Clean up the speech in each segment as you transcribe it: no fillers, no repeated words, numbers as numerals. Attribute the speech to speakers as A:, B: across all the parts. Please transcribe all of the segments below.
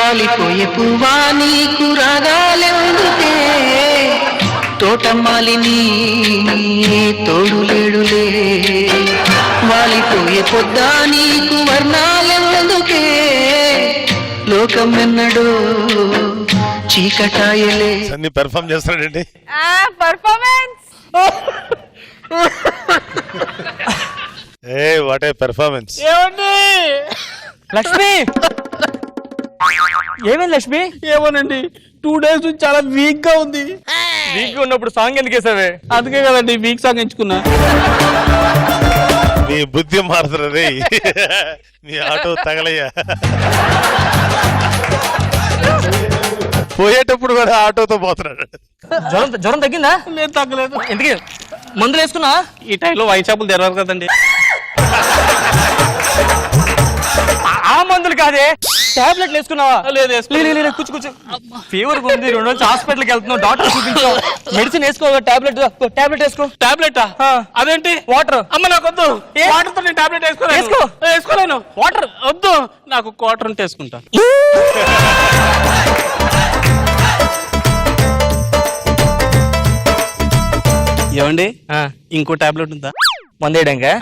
A: వాలిపోయే పువ్వా నీకు రాగాలెందుకే తోటమాలిని తోడులేడులే వాలిపోయే పొద్దా నీకు వర్ణాలెందుకే లోకం ఎన్నడో చీకటాయలే
B: అన్ని పెర్ఫామ్ చేస్తాడండి
C: performance.
B: A what a performance.
D: ఏమండి
E: లక్ష్మి ఏమైంది లక్ష్మి?
D: ఏమోనండి 2 days నుంచి చాలా వీక్ గా ఉంది.
E: వీక్ గా ఉన్నప్పుడు సాంగ్ ఎందుకు వేసావే?
D: అందుకే కదండి వీక్ సాంగ్ ఎంచుకున్నా.
B: నీ బుద్ధి మారుతురా రే. నీ ఆటో తగలయ్యా. పోయేటప్పుడు కూడా ఆటోతో పోతున్నాడు.
E: జ్వరం తగ్గిందా?
D: లేదు తగ్గలేదు.
E: ఎందుకు మందులు వేసుకున్నా?
D: ఈ టైంలో వైన్ షాపులు తెరవరు కదండి.
E: ఆ మందులు కాదే, టాబ్లెట్లు వేసుకున్నావా?
D: లేదు
E: కూర్చు ఫీవర్ ఉంది, 2 రోజులు హాస్పిటల్కి వెళ్తున్నావు, డాక్టర్ చూపించావు, మెడిసిన్ వేసుకో, టాబ్లెట్ వేసుకో.
D: టాబ్లెట్ అదేంటి?
E: వాటర్.
D: అమ్మ నాకు వద్దు. వాటర్ తో నేను టాబ్లెట్ వేసుకోలేను.
E: వాటర్
D: వద్దు, నాకు క్వార్టర్ ఉంటే వేసుకుంటా. ఏమండి ఇంకో టాబ్లెట్ ఉందా?
E: మందేయడంగా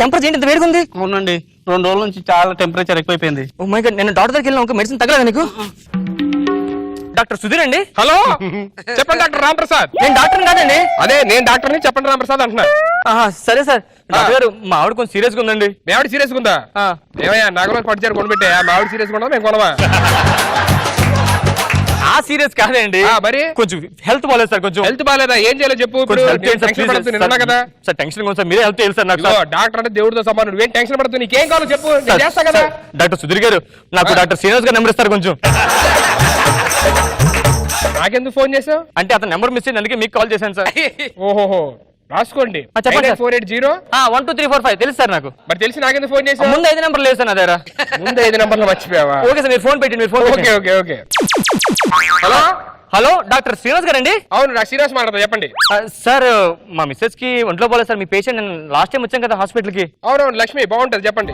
E: టెంపరేచర్ ఏంటి ఇంత వేడిగా ఉంది?
D: అవునండి 2 రోజుల నుంచి చాలా టెంపరేచర్ ఎక్కువైపోయింది.
E: ఓ మై గాడ్, నేను డాక్టర్ దగ్గరికి వెళ్ళిన ఒక మెడిసిన్ తగ్గలేదా నీకు? డాక్టర్ సుధీర్ అండి.
F: హలో చెప్పండి డాక్టర్ రామ్ ప్రసాద్.
E: నేను డాక్టర్ కాదండి.
F: అదే నేను డాక్టర్ని, చెప్పండి రామ్ ప్రసాద్ అంటున్నా.
E: సరే సార్. డాక్టర్ గారు మా ఆవిడ కొంచెం సీరియస్ గా ఉందండి.
F: మీ ఆవిడ సీరియస్ గా ఉందా? ఏమయ్యా నాగరాజు పట్టుచారు కొనిపెట్టే మా ఆవిడ సీరియస్ గా ఉండదా మేము కొనవా?
E: ఆ సీరియస్ కాదండి,
F: మరి
E: కొంచెం హెల్త్ బాగాలేదు సార్. కొంచెం
F: హెల్త్ బాగాలేదా? ఏం చేయాలో చెప్పు. కదా
E: సార్ టెన్షన్ సార్, మీరే హెల్ప్ చేయాలి సార్ నాకు.
F: డాక్టర్ అంటే దేవుడితో సమానం, ఏం టెన్షన్ పడుతుంది, నీకేం కావాలో చెప్పు చేస్తా కదా.
E: డాక్టర్ సుధీర్ గారు నాకు డాక్టర్ శ్రీనివాస్ గారు నెంబర్ ఇస్తారు కొంచెం.
F: నాకెందుకు ఫోన్ చేసావు?
E: అంటే అతను నెంబర్ మిస్ అయింది, అందుకే మీకు కాల్ చేశాను సార్.
F: ఓహో రాసుకోండి.
E: చెప్పండి.
F: 480
E: 1 2 3 4 5 తెలుసు సార్ నాకు.
F: మరి తెలిసి నాకెందుకు ఫోన్ చేసావు?
E: ముందు 5 నెంబర్లు లేదు సార్ నా దగ్గర.
F: ముందు 5 నెంబర్లు మర్చిపోయావా?
E: ఓకే సార్, మీరు ఫోన్ పెట్టండి. మీరు phone.
F: Okay. Hello
E: hello doctor Srinivas గారండి?
F: అవును నాకు శ్రీనివాస్ మాట్లాడతా, చెప్పండి.
E: సార్ మా మిస్సెస్ కి ఒంట్లో పోలేదు సార్. మీ పేషెంట్ నేను లాస్ట్ టైం వచ్చాను కదా హాస్పిటల్ కి.
F: అవునవును లక్ష్మి బాగుంటది, చెప్పండి.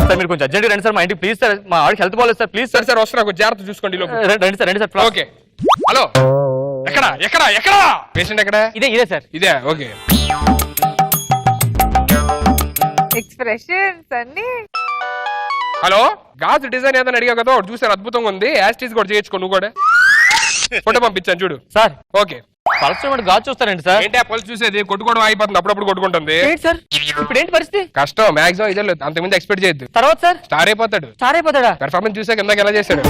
E: సార్ మీరు కొంచెం అర్జెంట్ రండి సార్, మా ఇంటికి ప్లీజ్ సార్. మా ఆవిడకి హెల్త్ బాగాలేదు సార్, ప్లీజ్ సార్.
F: సార్ వస్తున్నా, జాగ్రత్త చూసుకోండి.
E: రండి సార్.
F: ఓకే. హలో ఎక్కడ పేషెంట్ ఎక్కడ?
E: ఇదే సార్.
F: ఇదే ఓకే.
C: ఎక్స్ప్రెషన్స్ అన్ని.
F: హలో గాజు డిజైన్ ఏదైనా అడిగా కదా, ఒకటి చూసారు అద్భుతంగా ఉంది. యాస్టీస్ కూడా చేయొచ్చుకో నువ్వు కూడా. ఫోటో పంపించాను చూడు
E: సార్.
F: ఓకే.
E: పల్స్ గాజు చూస్తారండి సార్?
F: ఏంటి పల్స్ చూసేది? కొట్టుకోవడం అయిపోతుంది, అప్పుడప్పుడు కొట్టుకుంటుంది
E: సార్. ఇప్పుడు ఏంటి పరిస్థితి?
F: కష్టం, మాక్సిమం ఇదే లేదు, అంతకుముందు ఎక్స్పెక్ట్ చేయొద్దు.
E: తర్వాత సార్
F: స్టార్ అయిపోతాడు.
E: స్టార్ అయిపోతాడా?
F: పెర్ఫార్మెన్స్ చూసా కిందకి ఎలా చేశాడు.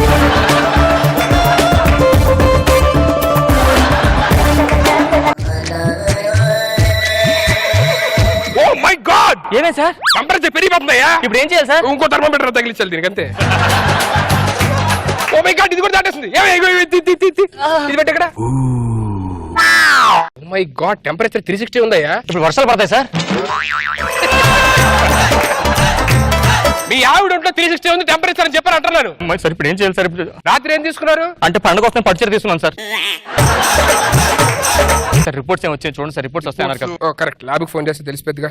F: ఓ మై గాడ్,
E: ఏమే సార్?
F: టెంపరేచర్ పెరిగిపోతుందయ్యా.
E: ఇప్పుడు ఏం చేయాలి సార్?
F: ఇంకో థర్మోమీటర్ తగిలించాలి దీనికి అంతే. ఓ మై గాడ్, ఇది కూడా దాటేస్తుంది. ఇది పెట్టి ఎక్కడ? ఓ మై గాడ్, టెంపరేచర్ 360 ఉందయ్యా.
E: ఇప్పుడు వర్షాలు పడతాయి సార్?
F: మీ ఆవిడ ఒంట్లో 360 ఉంది టెంపరేచర్ అని చెప్పారు అంటున్నారు.
E: సార్ ఇప్పుడు ఏం చేయాలి సార్? ఇప్పుడు
F: రాత్రి ఏం తీసుకున్నారు?
E: అంటే పండుగ వస్తే పట్టుచీర తీసుకున్నాను సార్. సార్ రిపోర్ట్స్ ఏమి వచ్చాయి చూడండి సార్. రిపోర్ట్స్ వస్తాయి.
F: కరెక్ట్, ల్యాబ్ ఫోన్ చేస్తే తెలిసిపోద్దిగా.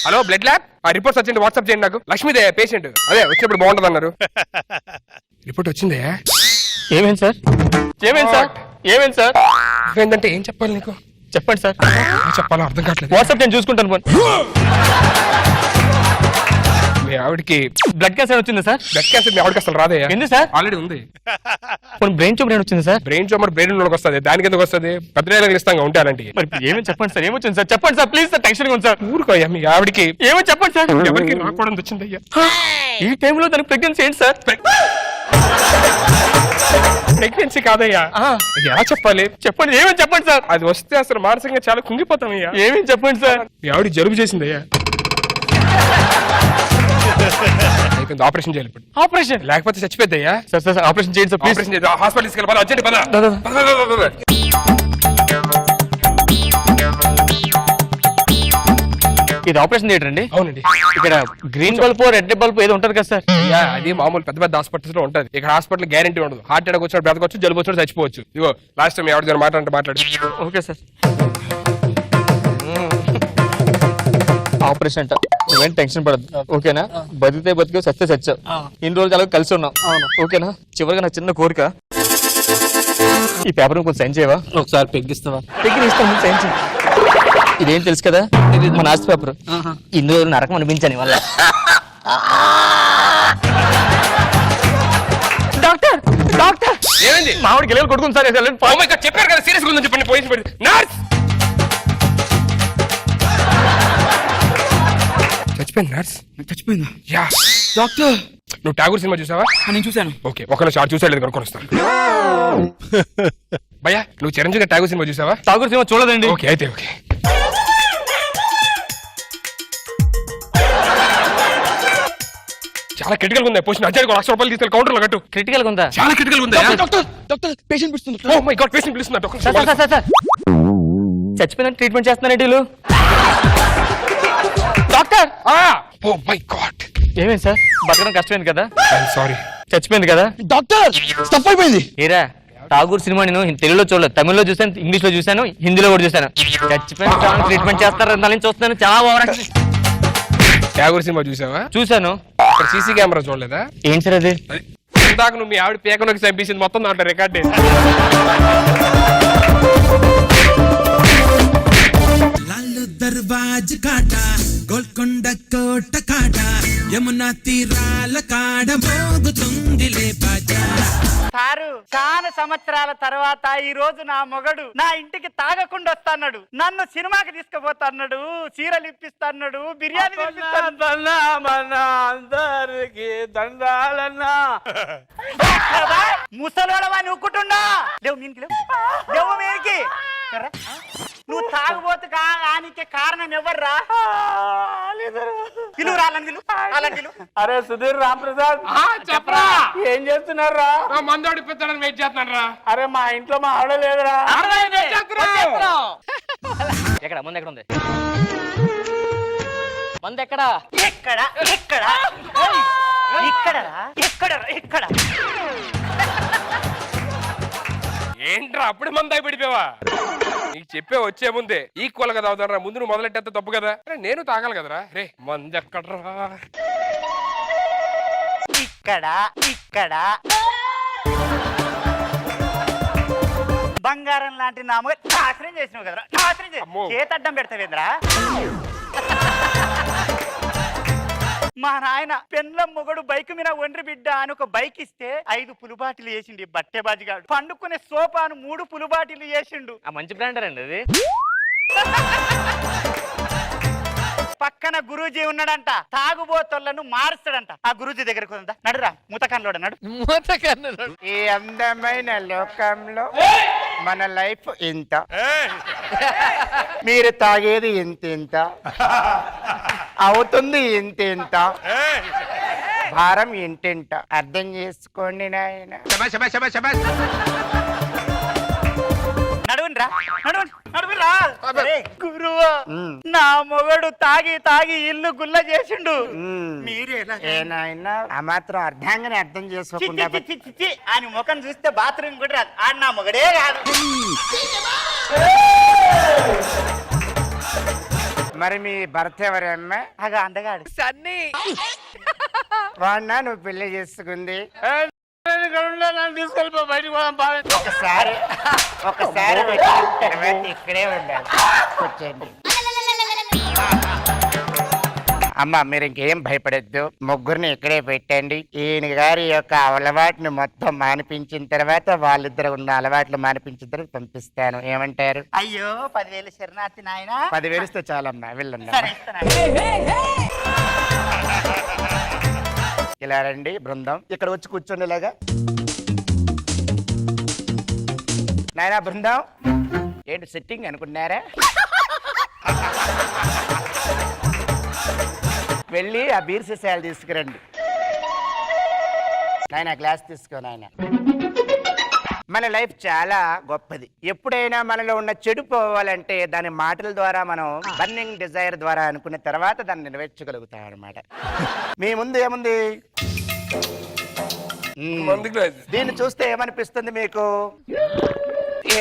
F: హలో బ్లడ్ ల్యాబ్, ఆ రిపోర్ట్స్ వచ్చింది వాట్సాప్ చేయండి నాకు. లక్ష్మీదే పేషెంట్, అదే వచ్చినప్పుడు బాగుంటది అన్నారు. రిపోర్ట్ వచ్చిందే.
E: ఏమైంది సార్? ఏమైంది సార్?
F: ఏంటంటే ఏం చెప్పాలి నీకు?
E: చెప్పండి సార్.
F: చెప్పాలో అర్థం కావట్లేదు.
E: వాట్సాప్ నేను చూసుకుంటాను.
F: మీ ఆవిడకి
E: బ్లడ్ క్యాన్సర్ వచ్చింది సార్.
F: బ్లడ్ క్యాన్సర్ మీ ఆవిడకి అసలు రాదయ్యా.
E: ఎందుకు సార్?
F: ఆల్రెడీ ఉంది.
E: బ్రెయిన్ ట్యూమర్ వచ్చింది సార్.
F: బ్రెయిన్ ట్యూమర్ బ్రెయిన్ లోకి వస్తుంది, దానికి ఎందుకు వస్తుంది? పెద్దగా ఇస్తాంగా ఉంటే అలాంటి.
E: మరి ఏమని చెప్పండి సార్? ఏమొచ్చింది సార్? చెప్పండి సార్ ప్లీజ్ సార్. టెన్షన్ ఉంది సార్.
F: ఊరుకోయ్యా, మీ ఆవిడకి
E: ఏమని చెప్పండి సార్.
F: ఎవరికి రాకూడదు వచ్చింది అయ్యా.
E: ఈ టైంలో దానికి ప్రెగ్నెన్సీ ఏంటి సార్?
F: ప్రెగ్నెన్సీ కాదయ్యా. ఎలా చెప్పాలి?
E: చెప్పండి. ఏమని చెప్పండి సార్.
F: అది వస్తే అసలు మానసికంగా చాలా కుంగిపోతాం అయ్యా.
E: ఏమని చెప్పండి సార్.
F: మీ ఆవిడ జలుబు చేసిందయ్యా. ఆపరేషన్ చేయాలి ఇప్పుడు.
E: ఆపరేషన్
F: లేకపోతే చచ్చిపోద్దయ్యా.
E: సార్ సార్ ఆపరేషన్ చేయండి సార్ ప్లీజ్.
F: ఆపరేషన్ చేద్దాం, హాస్పిటల్ తీసుకెళ్ళి అర్జెంట్ పద.
E: ఇది ఆపరేషన్ థియేటర్ అండి?
F: అవునండి.
E: ఇక్కడ గ్రీన్ బల్బ్ రెడ్ బల్బ్ ఏదో ఉంటది కదా సార్?
F: అది మామూలు పెద్ద పెద్ద హాస్పిటల్స్ లో ఉంటది. ఇక్కడ హాస్పిటల్ గ్యారంటీ ఉండదు. హార్ట్ అటాక్ వచ్చినప్పుడు బ్రతకొచ్చు, జలుబు వచ్చినప్పుడు చచ్చిపోవచ్చు. ఇగో లాస్ట్ టైం ఎవరి మాట్లాడు.
E: Okay sir. ఆపరేషన్ అంట నువ్వేం టెన్షన్ పడద్దు ఓకేనా? బతికితే బతికే సత్తే సచ్చావు. ఇన్ని రోజులు అలాగే కలిసి ఉన్నాం ఓకేనా? చివరిగా నా చిన్న కోరిక, ఈ పేపర్ కొంచెం సైన్ చేయవా?
D: ఒకసారి పెగ్గిస్తావా?
E: దగ్గర ఇస్తాను, సైన్ చేయి. ఇదేం తెలుసు కదా, మన ఆస్తి పేపర్. ఇన్ని రోజులు నరకం అనిపించాను వల్ల. డాక్టర్ డాక్టర్
F: ఏమైంది?
E: మామిడి గిల్లలు కొట్టుకుని సార్.
F: Oh my God, చెప్పారు కదా సీరియస్ ఉందని చెప్పండి. పోలీసు పెట్టి నర్స్ చచ్చిపోయింది. నర్స్
D: చచ్చిపోయిందా?
F: యా
D: డాక్టర్
F: నువ్వు ఠాగూర్ సినిమా చూసావా?
D: నేను చూశాను.
F: ఓకే, ఒకళ్ళు షార్ట్ చూసాడు కనుక్కొని వస్తాను. భయ్యా నువ్వు చిరంజీవి ఠాగూర్ సినిమా చూసావా?
E: ఠాగూర్ సినిమా చూడదండి.
F: ఓకే అయితే ఓకే. చాలా క్రిటికల్ ఉంది పొజిషన్. అర్జెంట్ ₹1,00,000 తీసుకెళ్ళి కౌంటర్ లో కట్టు.
E: క్రిటికల్ ఉందా?
F: చాలా క్రిటికల్ ఉంది.
D: డాక్టర్ పేషెంట్ పిలుస్తుంది.
F: ఓ మై గాడ్, పేషెంట్ పిలుస్తున్నా.
E: సార్ సార్ సార్ సార్ చచ్చిపోయిన ట్రీట్మెంట్ చేస్తున్నారండి వీళ్ళు. డాక్టర్
F: ఓ మై గాడ్,
E: ఏమైంది సార్? బతకడం కష్టమైంది కదా?
F: I'm sorry.
E: చచ్చిపోయింది కదా?
D: డాక్టర్ స్టఫ్ అయిపోయింది.
E: ఏరా ఠాగూర్ సినిమా నేను తెలుగులో చూడలేదు, తమిళ్లో చూసాను, ఇంగ్లీష్ లో చూసాను, హిందీలో కూడా చూసాను. చచ్చిపోయిన ట్రీట్మెంట్ చేస్తారు దాని చూస్తున్నాను. చాలా ఓవర్.
F: ఠాగూర్ సినిమా చూసావా?
E: చూసాను.
F: అక్కడ సీసీ కెమెరా చూడలేదా?
E: ఏంటి సార్ అది?
F: ఇందాక నువ్వు మీ ఆవిడ పేకలోకి చంపేసింది మొత్తం దాంట్లో రికార్డ్ చేసి.
G: लालू दरवाज काटा गोलकोंड कोट काटा यमुना तीराल काड మోగుతుందిలే బాజా.
H: సారు చాలా సంవత్సరాల తర్వాత ఈ రోజు నా మొగడు నా ఇంటికి తాగకుండా వస్తాడు, నన్ను సినిమాకి తీసుకుపోతాడు, చీరలు ఇప్పిస్తాడు, బిర్యానీ
D: అందరికి దండాలన్నా.
H: ముసలోడవా నువ్వుకుంటున్నా లేవు మీనికి లేవు మీనికి. నువ్వు తాగుబోతు కానికి కారణం ఎవర్రా? పిలువు రాలని పిలువు.
D: అరే సుధీర్ రాంప్రసాద్
F: చెప్పరా
D: ఏం చేస్తున్నారా?
F: మందోడి పెద్దలని వెయిట్ చేస్తున్నాను రా.
D: అరే మా ఇంట్లో మా ఆవిడ లేదురా.
E: ఎక్కడ ముందు ఎక్కడ ఉంది? మంది ఎక్కడ?
H: ఎక్కడ ఎక్కడ ఎక్కడ ఎక్కడ
F: ఏంట్రా అప్పుడు మంద అయిపోయావా? నీకు చెప్పే వచ్చే ముందే ఈక్వల్ గా తాగుతారా. ముందు నువ్వు మొదలెట్టేస్తే తప్పు కదా. నేను తాగాలి కదరా. రే మంది ఎక్కడరా?
H: ఇక్కడ ఇక్కడ బంగారం లాంటి నా మొగ నాశనం చేసినావు కదరా. నాశనం
F: అమ్మో.
H: చేతడ్డం పెడతావేంద్రా? మా నాయన పెన్లం మొగడు బైక్ మీద ఒండ్రి బిడ్డ అని ఒక బైక్ ఇస్తే 5 పులుబాటిలు వేసిండు బట్టే బాజిగాడు. పండుకునే సోఫాను 3 పులుబాటిలు వేసిండు.
E: ఆ మంచి బ్రాండర్ అండి అది.
H: పక్కన గురూజీ ఉన్నాడంట, తాగుబోతోళ్లను మారుస్తాడంట. ఆ గురూజీ దగ్గరకు ఉందా? నడురా మూతకన్లోడ నడు. ఈ అందమైన లోకంలో మన లైఫ్ ఇంత, మీరు తాగేది ఇంత అవుతుంది, ఇంత భారం ఇంటింట. అర్థం చేసుకోండి నాయన. నడువునరా నడువునరా. గురువా నా మొగడు తాగి తాగి ఇల్లు గుల్ల చేసిండు. మీరేనా ఆ మాత్రం అర్థంగానే అర్థం చేసుకోకుండా ఆయన ముఖం చూస్తే బాత్రూమ్ కూడా రాదు. ఆడు నా మొగడే కాదు. మరి మీ భర్త ఎవరమ్మా? అగా అందగాడు సన్నీ. వాడినా నువ్వు పెళ్లి చేసుకుంది?
D: తీసుకెళ్ళిపో బయటకు
H: ఒకసారి తర్వాత ఇక్కడే ఉండాలి. కూర్చోండి అమ్మ. మీరు ఇంకేం భయపడద్దు, ముగ్గురిని ఇక్కడే పెట్టండి. ఈయన గారి యొక్క అలవాటుని మొత్తం మానిపించిన తర్వాత వాళ్ళిద్దరు ఉన్న అలవాట్లు మానిపించిన తర్వాత పంపిస్తాను. ఏమంటారు? అయ్యో 10,000 శరణార్థి నాయన. 10,000 ఇస్తే చాలమ్మా, వెళ్ళండి. ఇలా రండి బృందం, ఇక్కడ వచ్చి కూర్చోండి ఇలాగా. నాయనా బృందం, ఏంటి సెట్టింగ్ అనుకున్నారా? వెళ్ళి ఆ బీర్ సీసాలు తీసుకురండి. నాయన గ్లాస్ తీసుకో నాయన. మన లైఫ్ చాలా గొప్పది. ఎప్పుడైనా మనలో ఉన్న చెడు పోవాలంటే దాని మాటల ద్వారా మనం బర్నింగ్ డిజైర్ ద్వారా అనుకున్న తర్వాత దాన్ని నెరవేర్చగలుగుతాం అన్నమాట. మీ ముందు ఏముంది? దీన్ని చూస్తే ఏమనిపిస్తుంది మీకు?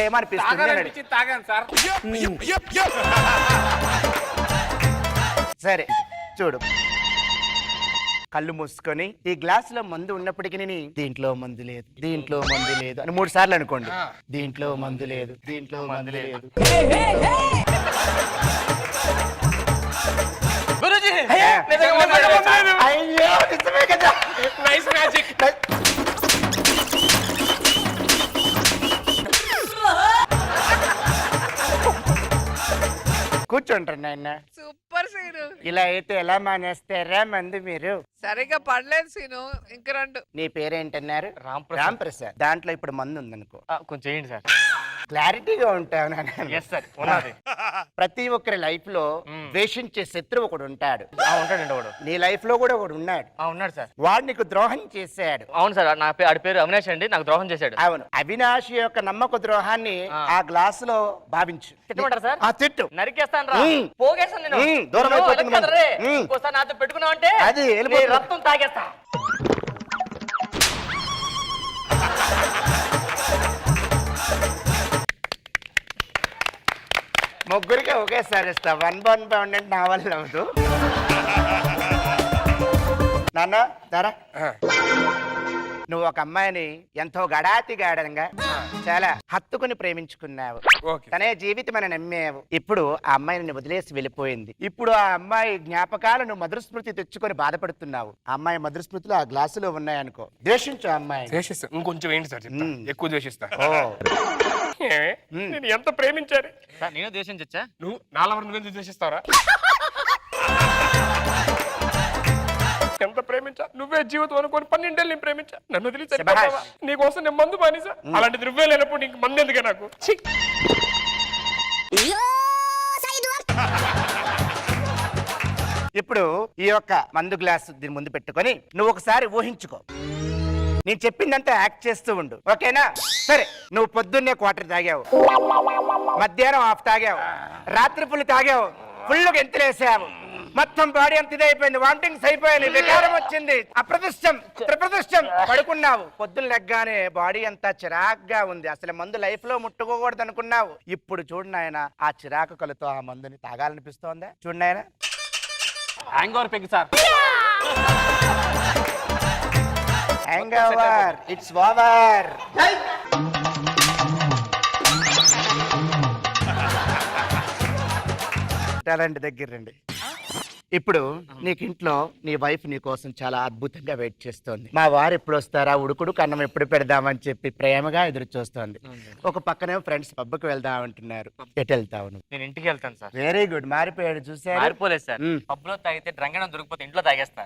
H: ఏమనిపిస్తుంది?
D: తాగాను సార్.
H: సరే చూడు. కళ్ళు మూసుకొని ఈ గ్లాస్ లో మందు ఉన్నప్పటికీ దీంట్లో మందు లేదు, దీంట్లో మందు లేదు అని 3 సార్లు అనుకోండి. దీంట్లో మందు లేదు, దీంట్లో మందు లేదు.
E: గురూజీ
H: అయ్యా,
E: నిజంగా మాట్లాడారు.
H: అయ్యో, నిజమే కదా.
F: Nice magic.
H: కూర్చోంటారు నాయన.
C: Super scene.
H: ఇలా అయితే ఎలా మానేస్తారా మందు మీరు?
C: సరిగ్గా పడలేదు సీను. ఇంక రెండు.
H: నీ పేరేంటన్నారు? రామ్ ప్రసాద్. దాంట్లో ఇప్పుడు మందు ఉందనుకో,
E: కొంచెం చేయండి సార్.
H: క్లారిటీగా ఉంటావు నాన్న.
E: ఎస్ సార్ ఉన్నది.
H: ప్రతి ఒక్కరి లైఫ్ లో ద్వేషించే శత్రువు ఒకడు ఉంటాడు.
E: ఉంటాడండి ఒకడు.
H: నీ లైఫ్ లో కూడా ఒకడు ఉన్నాడు.
E: ఉన్నాడు సార్.
H: వాడు నీకు ద్రోహం చేశాడు.
E: అవును సార్, ఆడి పేరు అవినాష్ అండి, నాకు ద్రోహం చేశాడు.
H: అవును, అవినాష్ యొక్క నమ్మక ద్రోహాన్ని ఆ గ్లాస్ లో భావించు.
E: తిట్టమంటారా సార్?
H: ఆ తిట్టు.
E: నరికేస్తాను రా,
H: మ్మ్.
E: పోగేస్తాను నేను.
H: మ్మ్, దూరం అయిపోతుంది
E: నువ్వు రే.
H: మ్మ్.
E: ఇంకోసారి నాతో పెట్టుకున్నావు అంటే
H: అది వెళ్ళిపోతుంది.
E: నీ రక్తం తాగేస్తా.
H: ముగ్గురికి ఒకేసారి ఇస్తా. 1 పౌండ్ అంటే నా వల్ల అవదు. నాన్న దారా, నువ్వు ఒక అమ్మాయిని ఎంతో గడాతిగాడంగా చాలా హత్తుకుని ప్రేమించుకున్నావు.
F: ఓకే.
H: తనే జీవితం అని నమ్మావు. ఇప్పుడు ఆ అమ్మాయిని వదిలేసి వెళ్ళిపోయింది. ఇప్పుడు ఆ అమ్మాయి జ్ఞాపకాలను మధుర స్మృతి తెచ్చుకొని బాధపడుతున్నావు. ఆ అమ్మాయి మధుర స్మృతులు ఆ గ్లాసులో ఉన్నాయనుకో, ద్వేషించు ఆ అమ్మాయి.
F: ద్వేషిస్తా. ఇంకొంచెం ఏంటి సార్ చెప్తా. ఎక్కువ ద్వేషిస్తా. ఏమే? నేను ఎంత ప్రేమించాను.
E: సార్ నేను ద్వేషించచ్చా?
F: నువ్వు నాలవరం గురించి ద్వేషిస్తావరా? ఎంత ప్రేమించా, నువ్వే జీవితం అనుకోని 12 ఏళ్ళు నేను ప్రేమించా. నన్ను వదిలి చనిపోతావా? నీకోసం నేను మందు మానేసా. అలాంటి నువ్వే లేనప్పుడు నీకు మందు ఎందుకే నాకు? ఛీ!
H: ఇప్పుడు ఈ యొక్క మందు గ్లాసు దీని ముందు పెట్టుకొని నువ్వు ఒకసారి ఊహించుకో. నేను చెప్పిందంతా యాక్ట్ చేస్తూ ఉండు, ఓకేనా? సరే, నువ్వు పొద్దున్నే 1/4 తాగావు, మధ్యాహ్నం 1/2 తాగావు, రాత్రి ఫుల్ తాగావు, ఫుల్ గెంతులేసావు, మొత్తం బాడీ అంత ఇదైపోయింది, వామిటింగ్స్ అయిపోయింది, వికారం వచ్చింది, అప్రతిష్టం త్రిప్రతిష్టం, పడుకున్నావు. పొద్దున్న లెగ్గానే బాడీ అంతా చిరాగ్గా ఉంది. అసలు మందు లైఫ్ లో ముట్టుకోకూడదు అనుకున్నావు. ఇప్పుడు చూడు నాయన, ఆ చిరాకు కలతో ఆ మందుని తాగాలనిపిస్తోందా? చూడు నాయన,
D: hang over peg sir.
H: Hang over, it's over. Talent దగ్గర రండి. ఇప్పుడు నీకు ఇంట్లో నీ వైఫ్ నీ కోసం చాలా అద్భుతంగా వెయిట్ చేస్తోంది. మా వారు ఎప్పుడు వస్తారా, ఉడుకుడు కన్నం ఎప్పుడు పెడదామని చెప్పి ప్రేమగా ఎదురు చూస్తోంది. ఒక పక్కనే ఫ్రెండ్స్ పబ్కి వెళ్దామంటున్నారు. ఎటు వెళ్తావు నువ్వు?
E: నేను ఇంటికి వెళ్తాను సార్.
H: వెరీ గుడ్, మారిపోయాడు చూసారు.
E: మారిపోలేదు సార్. పబ్ లో తాగితే డ్రంగనం దొరికిపోతే ఇంట్లో తాగేస్తా.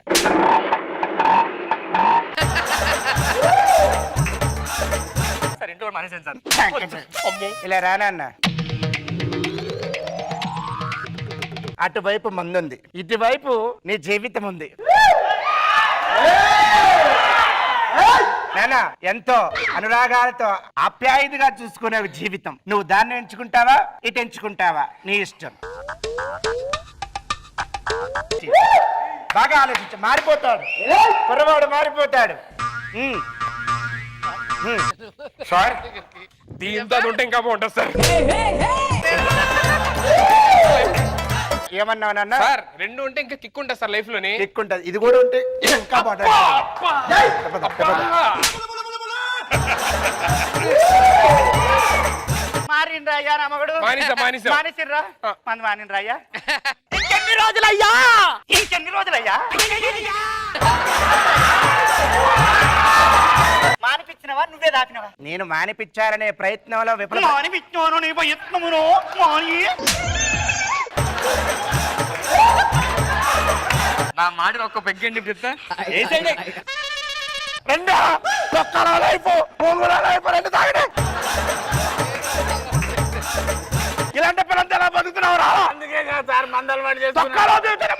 E: సార్ ఇంట్లో మానేసాను సార్.
H: ఇలా రానన్న. అటువైపు మందుంది, ఇటువైపు నీ జీవితం ఉంది. నానా, ఎంతో అనురాగాలతో ఆప్యాయతగా చూసుకునే జీవితం. నువ్వు దాన్ని ఎంచుకుంటావా, ఇటు ఎంచుకుంటావా? నీ ఇష్టం. బాగా ఆలోచించు. మారిపోతాడు కుర్రవాడు, మారిపోతాడు.
F: సార్ దీంతో అది ఉంటే ఇంకా బాగుంటుంది సార్.
H: ఏమన్నావు నాన్న?
F: సార్ 2 ఉంటే ఇంకా కిక్ ఉంటుంది సార్ లైఫ్ లోని.
H: ఎక్కుంటది, ఇది కూడా ఉంటే ఇంకా బాగుంటుంది. మారిండ్రయ్యా నా మగడు. మానేసిర్రా? మంది మానిండ్రయ్యా. ఇంకెన్ని రోజులయ్యా, ఇంకెన్ని రోజులయ్యా? మానిపించినవా నువ్వే దాపినవా? నేను మానిపించాలనే ప్రయత్నంలో విఫలం. మానిపించాను నీ ప్రయత్నమును మాని.
E: నా మాట ఒక్క పెగ్గండి చెప్తా.
H: రెండు ఇలాంటి పిల్లలు ఎలా బతుకుతున్నావు?
D: అందుకే సార్ మందలు పడి చేస్తున్నా.